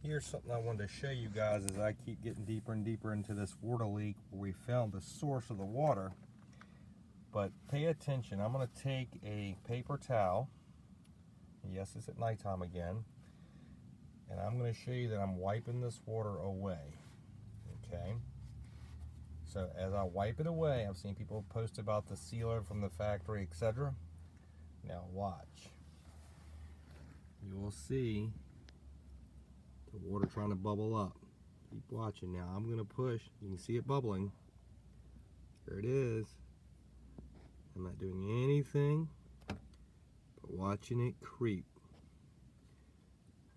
Here's something I wanted to show you guys as I keep getting deeper and deeper into this water leak where we found the source of the water. But pay attention, I'm going to take a paper towel, yes, it's at nighttime again, and I'm going to show you that I'm wiping this water away, okay? So as I wipe it away, I've seen people post about the sealer from the factory, etc. Now watch. You will see the water trying to bubble up. Keep watching now. I'm going to push. You can see it bubbling. There it is. I'm not doing anything but watching it creep.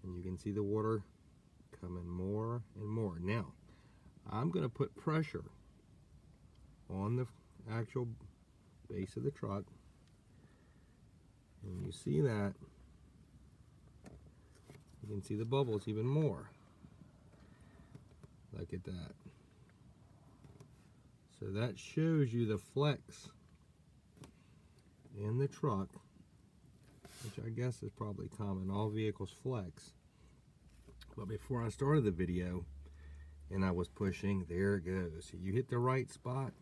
And you can see the water coming more and more. Now, I'm going to put pressure on the actual base of the truck. And you see that. You can see the bubbles even more. Look at that. So that shows you the flex in the truck, which I guess is probably common. All vehicles flex. But before I started the video and I was pushing, there it goes. You hit the right spot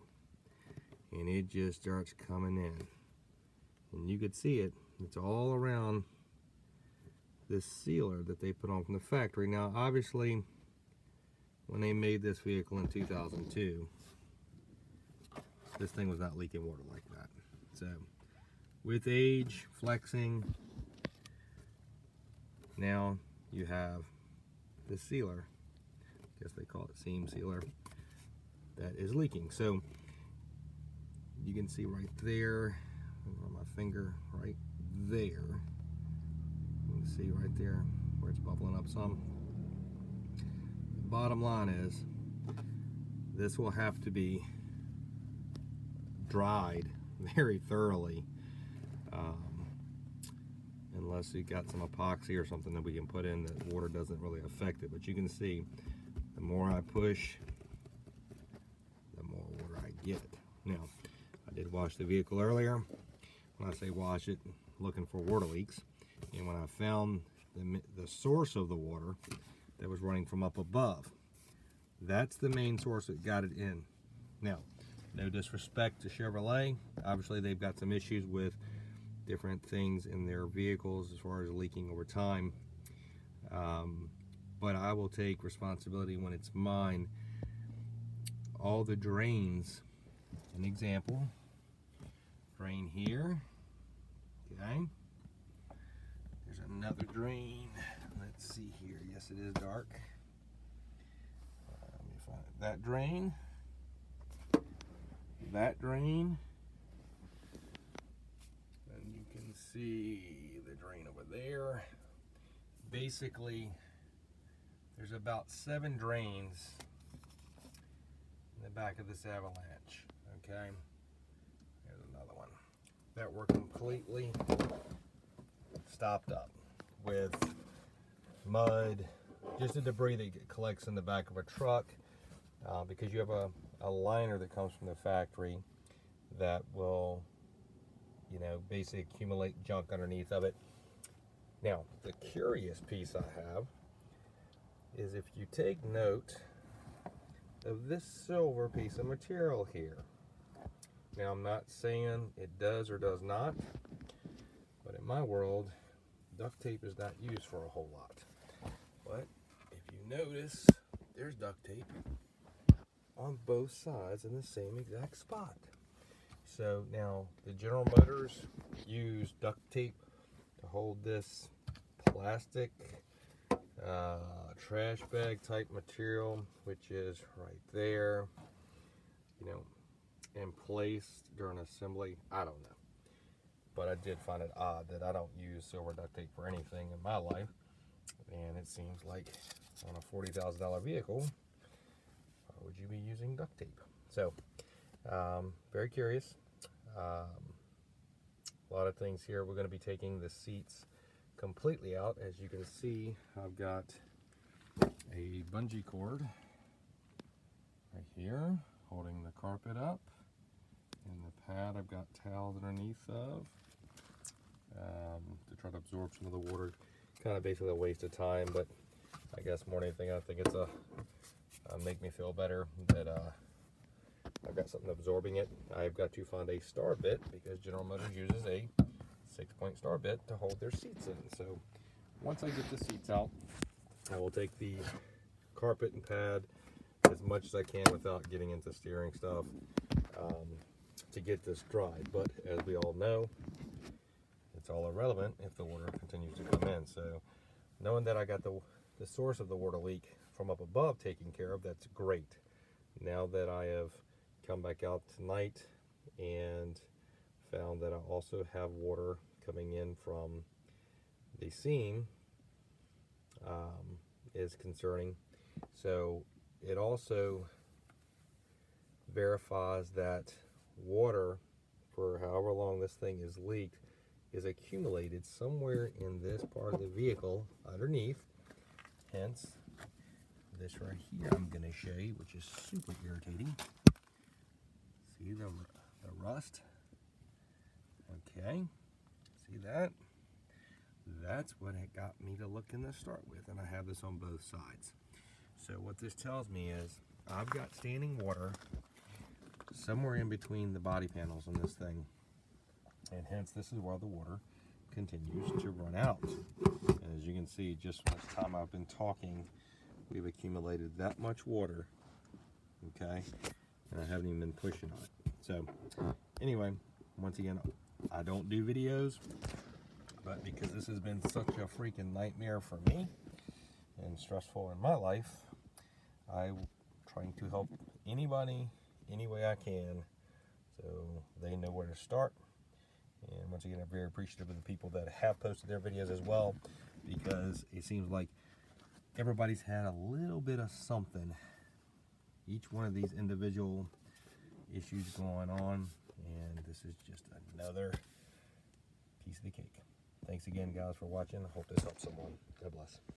and it just starts coming in. And you could see it. It's all around this sealer that they put on from the factory. Now obviously when they made this vehicle in 2002, this thing was not leaking water like that. So with age, flexing, now you have the sealer, I guess they call it seam sealer, that is leaking. So you can see right there, on my finger, right there, you can see right there where it's bubbling up some. The bottom line is, this will have to be dried very thoroughly, unless you got some epoxy or something that we can put in that water doesn't really affect it. But you can see the more I push, the more water I get. Now, I did wash the vehicle earlier. When I say wash it, looking for water leaks, and when I found the source of the water that was running from up above, that's the main source that got it in. Now, no disrespect to Chevrolet, obviously they've got some issues with different things in their vehicles as far as leaking over time, but I will take responsibility when it's mine. All the drains, an example, drain here, okay, there's another drain, let's see here, yes it is dark, let me find it. That drain, and you can see the drain over there. Basically, there's about 7 drains in the back of this Avalanche, okay? There's another one that were completely stopped up with mud, just the debris that collects in the back of a truck, because you have a liner that comes from the factory that will, you know, basically accumulate junk underneath of it. Now, the curious piece I have is if you take note of this silver piece of material here. Now, I'm not saying it does or does not, but in my world, duct tape is not used for a whole lot. But if you notice, there's duct tape on both sides in the same exact spot. So now the General Motors use duct tape to hold this plastic trash bag type material, which is right there, you know, in place during assembly. I don't know, but I did find it odd that I don't use silver duct tape for anything in my life, and it seems like on a $40,000 vehicle, why would you be using duct tape? So very curious. A lot of things here. We're going to be taking the seats completely out. As you can see, I've got a bungee cord right here holding the carpet up, and the pad I've got towels underneath of to try to absorb some of the water. Kind of basically a waste of time, but I guess more than anything, I think it's make me feel better that I've got something absorbing it. I've got to find a star bit because General Motors uses a 6-point star bit to hold their seats in. So once I get the seats out, I will take the carpet and pad as much as I can without getting into steering stuff to get this dried. But as we all know, it's all irrelevant if the water continues to come in. So knowing that I got the source of the water leak from up above taken care of, that's great. Now that I have come back out tonight and found that I also have water coming in from the seam is concerning. So it also verifies that water, for however long this thing is leaked, is accumulated somewhere in this part of the vehicle underneath. Hence this right here I'm going to show you, which is super irritating. See the rust? Okay, see that? That's what it got me to look in to start with, and I have this on both sides. So what this tells me is I've got standing water somewhere in between the body panels on this thing, and hence this is where the water continues to run out. And as you can see, just from the time I've been talking, we've accumulated that much water, okay, and I haven't even been pushing on it. So anyway, once again, I don't do videos, but because this has been such a freaking nightmare for me and stressful in my life, I'm trying to help anybody any way I can so they know where to start. And once again, I'm very appreciative of the people that have posted their videos as well, because it seems like everybody's had a little bit of something, each one of these individual issues going on, and this is just another piece of the cake. Thanks again, guys, for watching. I hope this helps someone. God bless.